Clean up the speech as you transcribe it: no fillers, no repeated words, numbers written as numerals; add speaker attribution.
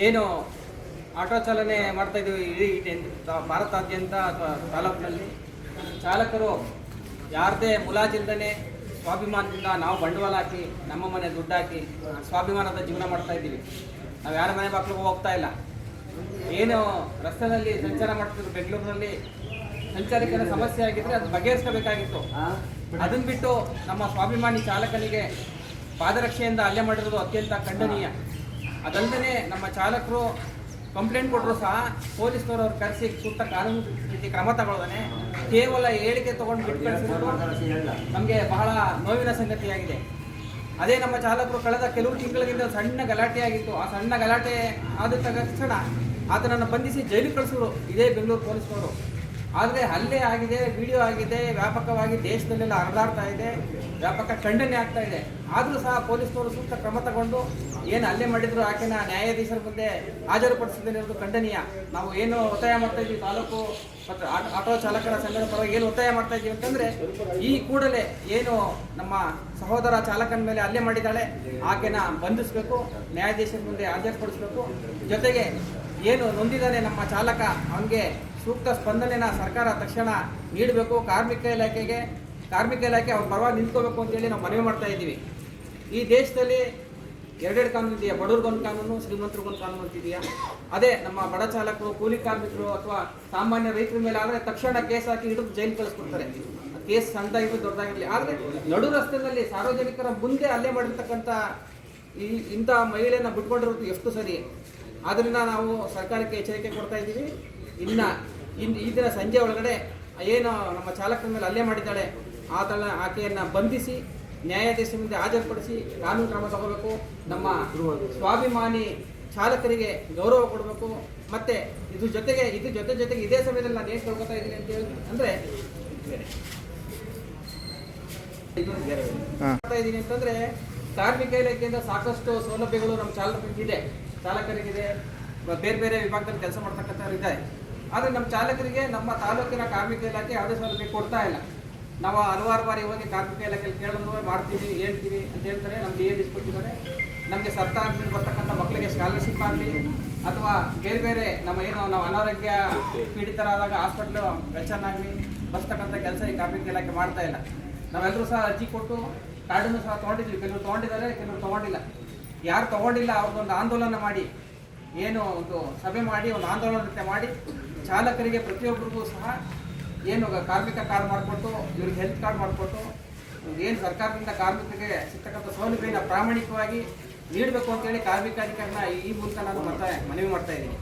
Speaker 1: ಏನು ಆಟೋ ಚಾಲನೆ ಮಾಡ್ತಾ ಇದ್ದೀವಿ ಇಡೀ ಭಾರತಾದ್ಯಂತ ಅಥವಾ ತಾಲೂಕಿನಲ್ಲಿ ಚಾಲಕರು ಯಾರದೇ ಮುಲಾಜಿಲ್ದೇ ಸ್ವಾಭಿಮಾನದಿಂದ ನಾವು ಬಂಡವಾಳ ಹಾಕಿ ನಮ್ಮ ಮನೆ ದುಡ್ಡು ಹಾಕಿ ಸ್ವಾಭಿಮಾನದ ಜೀವನ ಮಾಡ್ತಾ ಇದ್ದೀವಿ. ನಾವು ಯಾರ ಮನೆ ಬಾಗಿಲಿಗೂ ಹೋಗ್ತಾ ಇಲ್ಲ. ಏನು ರಸ್ತೆಯಲ್ಲಿ ಸಂಚಾರ ಮಾಡ್ತಿದ್ರು ಬೆಂಗಳೂರಿನಲ್ಲಿ ಸಂಚಾರಿಕರ ಸಮಸ್ಯೆ ಆಗಿದ್ರೆ ಅದು ಬಗೆಹರಿಸಬೇಕಾಗಿತ್ತು. ಅದನ್ನು ಬಿಟ್ಟು ನಮ್ಮ ಸ್ವಾಭಿಮಾನಿ ಚಾಲಕನಿಗೆ ಪಾದರಕ್ಷೆಯಿಂದ ಹಲ್ಲೆ ಮಾಡಿರೋದು ಅತ್ಯಂತ ಖಂಡನೀಯ. ಅದಲ್ಲದೆ ನಮ್ಮ ಚಾಲಕರು ಕಂಪ್ಲೇಂಟ್ ಕೊಟ್ಟರು ಸಹ ಪೊಲೀಸ್ನವರು ಅವ್ರು ಕರೆಸಿ ಸೂಕ್ತ ಕಾನೂನು ರೀತಿ ಕ್ರಮ ತಗೊಳ್ಳೋದಾನೆ ಕೇವಲ ಹೇಳಿಕೆ ತಗೊಂಡು ಬಿಟ್ಟು ಕಳಿಸಿರೋದು ನಮಗೆ ಬಹಳ ನೋವಿನ ಸಂಗತಿಯಾಗಿದೆ. ಅದೇ ನಮ್ಮ ಚಾಲಕರು ಕಳೆದ ಕೆಲವು ತಿಂಗಳಿಂದ ಸಣ್ಣ ಗಲಾಟೆ ಆಗಿತ್ತು. ಆ ಸಣ್ಣ ಗಲಾಟೆ ಆದ ತಕ್ಷಣ ಆತನನ್ನು ಬಂಧಿಸಿ ಜೈಲಿಗೆ ಕಳಿಸಿದ್ರು ಇದೇ ಬೆಂಗಳೂರು ಪೊಲೀಸ್ನವರು. ಆದರೆ ಹಲ್ಲೆ ಆಗಿದೆ, ವಿಡಿಯೋ ಆಗಿದೆ, ವ್ಯಾಪಕವಾಗಿ ದೇಶದಲ್ಲೆಲ್ಲ ಹರಿದಾಡ್ತಾ ಇದೆ, ವ್ಯಾಪಕ ಖಂಡನೆ ಆಗ್ತಾ ಇದೆ. ಆದರೂ ಸಹ ಪೊಲೀಸ್ನವರು ಸೂಕ್ತ ಕ್ರಮ ತಗೊಂಡು ಏನು ಹಲ್ಲೆ ಮಾಡಿದ್ರು ಆಕೆನ ನ್ಯಾಯಾಧೀಶರ ಮುಂದೆ ಹಾಜರುಪಡಿಸಿರೋದು ಖಂಡನೀಯ. ನಾವು ಏನು ಒತ್ತಾಯ ಮಾಡ್ತಾ ಇದ್ದೀವಿ, ತಾಲೂಕು ಮತ್ತು ಆಟೋ ಚಾಲಕರ ಸಂಘದ ಪರವಾಗಿ ಏನು ಒತ್ತಾಯ ಮಾಡ್ತಾ ಇದ್ದೀವಿ ಅಂತಂದರೆ, ಈ ಕೂಡಲೇ ಏನು ನಮ್ಮ ಸಹೋದರ ಚಾಲಕನ ಮೇಲೆ ಹಲ್ಲೆ ಮಾಡಿದ್ದಾಳೆ ಆಕೆನ ಬಂಧಿಸಬೇಕು, ನ್ಯಾಯಾಧೀಶರ ಮುಂದೆ ಹಾಜರುಪಡಿಸಬೇಕು. ಜೊತೆಗೆ ಏನು ನೊಂದಿದ್ದಾನೆ ನಮ್ಮ ಚಾಲಕ ಅವನಿಗೆ ಸೂಕ್ತ ಸ್ಪಂದನೆನ ಸರ್ಕಾರ ತಕ್ಷಣ ನೀಡಬೇಕು. ಕಾರ್ಮಿಕ ಇಲಾಖೆ ಅವ್ರ ಪರವಾಗಿ ನಿಂತ್ಕೋಬೇಕು ಅಂತೇಳಿ ನಾವು ಮನವಿ ಮಾಡ್ತಾ ಇದ್ದೀವಿ. ಈ ದೇಶದಲ್ಲಿ ಎರಡೆರಡು ಕಾನೂನು ಇದೆಯಾ, ಬಡವ್ರಿಗೊಂದು ಕಾನೂನು, ಶ್ರೀಮಂತರಿಗೊಂದು ಕಾನೂನು ಅಂತಿದೆಯಾ? ಅದೇ ನಮ್ಮ ಬಡ ಚಾಲಕರು, ಕೂಲಿ ಕಾರ್ಮಿಕರು ಅಥವಾ ಸಾಮಾನ್ಯ ರೈತರ ಮೇಲೆ ಆದರೆ ತಕ್ಷಣ ಕೇಸ್ ಹಾಕಿ ಹಿಡಿದು ಜೈಲು ಕಳಿಸ್ಕೊಡ್ತಾರೆ. ಕೇಸ್ ಸಣ್ಣದಾಗಿರಲಿ ದೊಡ್ಡದಾಗಿರಲಿ. ಆದರೆ ನಡು ರಸ್ತೆಯಲ್ಲಿ ಸಾರ್ವಜನಿಕರ ಮುಂದೆ ಹಲ್ಲೆ ಮಾಡಿರ್ತಕ್ಕಂಥ ಇಂಥ ಮಹಿಳೆಯನ್ನು ಬಿಟ್ಕೊಂಡಿರೋದು ಎಷ್ಟು ಸರಿ? ಆದ್ದರಿಂದ ನಾವು ಸರ್ಕಾರಕ್ಕೆ ಎಚ್ಚರಿಕೆ ಕೊಡ್ತಾ ಇದ್ದೀವಿ. ಈ ದಿನ ಸಂಜೆ ಒಳಗಡೆ ಏನು ನಮ್ಮ ಚಾಲಕನ ಮೇಲೆ ಹಲ್ಲೆ ಮಾಡಿದ್ದಾಳೆ ಆಕೆಯನ್ನು ಬಂಧಿಸಿ ನ್ಯಾಯಾಧೀಶ ಮುಂದೆ ಹಾಜರುಪಡಿಸಿ ಕಾನೂನು ಕ್ರಮ ತಗೋಬೇಕು. ನಮ್ಮ ಸ್ವಾಭಿಮಾನಿ ಚಾಲಕರಿಗೆ ಗೌರವ ಕೊಡಬೇಕು. ಮತ್ತು ಇದ್ರ ಜೊತೆಗೆ ಇದೇ ಸಮಯದಲ್ಲಿ ನಾನು ಏನು ತಿಳ್ಕೊತಾ ಇದ್ದೀನಿ ಅಂತ ಹೇಳಿ ಅಂದರೆ ಇದ್ದೀನಿ ಅಂತಂದರೆ, ಕಾರ್ಮಿಕ ಇಲಾಖೆಯಿಂದ ಸಾಕಷ್ಟು ಸೌಲಭ್ಯಗಳು ನಮ್ಮ ಚಾಲಕರಿಗಿದೆ, ಬೇರೆ ಬೇರೆ ವಿಭಾಗದಲ್ಲಿ ಕೆಲಸ ಮಾಡ್ತಕ್ಕಂಥವ್ರು ಇದ್ದಾರೆ. ಆದರೆ ನಮ್ಮ ಚಾಲಕರಿಗೆ ನಮ್ಮ ತಾಲೂಕಿನ ಕಾರ್ಮಿಕ ಇಲಾಖೆ ಯಾವುದೇ ಸೌಲಭ್ಯ ಕೊಡ್ತಾ ಇಲ್ಲ. ನಾವು ಹಲವಾರು ಬಾರಿ ಹೋಗಿ ಕಾರ್ಮಿಕ ಇಲಾಖೆಯಲ್ಲಿ ಕೇಳೋದು ಮಾಡ್ತೀವಿ, ಹೇಳ್ತೀವಿ ಅಂತ ಹೇಳ್ತಾರೆ. ನಮ್ಗೆ ಏನು ಇಸ್ಕೊಟ್ಟಿದ್ದಾರೆ, ನಮಗೆ ಸರ್ಕಾರದಿಂದ ಬರ್ತಕ್ಕಂಥ ಮಕ್ಕಳಿಗೆ ಸ್ಕಾಲರ್ಶಿಪ್ ಆಗಲಿ ಅಥವಾ ಬೇರೆ ಬೇರೆ ನಾವು ಅನಾರೋಗ್ಯ ಪೀಡಿತರಾದಾಗ ಹಾಸ್ಪಿಟ್ಲು ವೆಚ್ಚನಾಗಲಿ ಬರ್ತಕ್ಕಂಥ ಕೆಲಸ ಈ ಕಾರ್ಮಿಕ ಇಲಾಖೆ ಮಾಡ್ತಾ ಇಲ್ಲ. ನಾವೆಲ್ಲರೂ ಸಹ ಅರ್ಜಿ ಕೊಟ್ಟು ಕಾರ್ಡನ್ನು ಸಹ ತೊಗೊಂಡಿದ್ವಿ. ಕೆಲವರು ತೊಗೊಂಡಿದ್ದಾರೆ, ಕೆಲವರು ತೊಗೊಂಡಿಲ್ಲ. ಯಾರು ತೊಗೊಂಡಿಲ್ಲ ಅವ್ರದ್ದೊಂದು ಆಂದೋಲನ ಮಾಡಿ, ಏನು ಒಂದು ಸಭೆ ಮಾಡಿ, ಒಂದು ಆಂದೋಲನ ಮಾಡಿ ಚಾಲಕರಿಗೆ ಪ್ರತಿಯೊಬ್ಬರಿಗೂ ಸಹ ಏನು ಕಾರ್ಮಿಕ ಕಾರ್ಡ್ ಮಾಡಿಕೊಟ್ಟು, ಇವ್ರಿಗೆ ಹೆಲ್ತ್ ಕಾರ್ಡ್ ಮಾಡಿಕೊಟ್ಟು, ಏನು ಸರ್ಕಾರದಿಂದ ಕಾರ್ಮಿಕರಿಗೆ ಸಿಗ್ತಕ್ಕಂಥ ಸೌಲಭ್ಯನ ಪ್ರಾಮಾಣಿಕವಾಗಿ ನೀಡಬೇಕು ಅಂತೇಳಿ ಕಾರ್ಮಿಕ ಅಧಿಕಾರಿನ ಈ ಮೂಲಕ ನಾನು ಮನವಿ ಮಾಡ್ತಾ ಇದ್ದೀನಿ.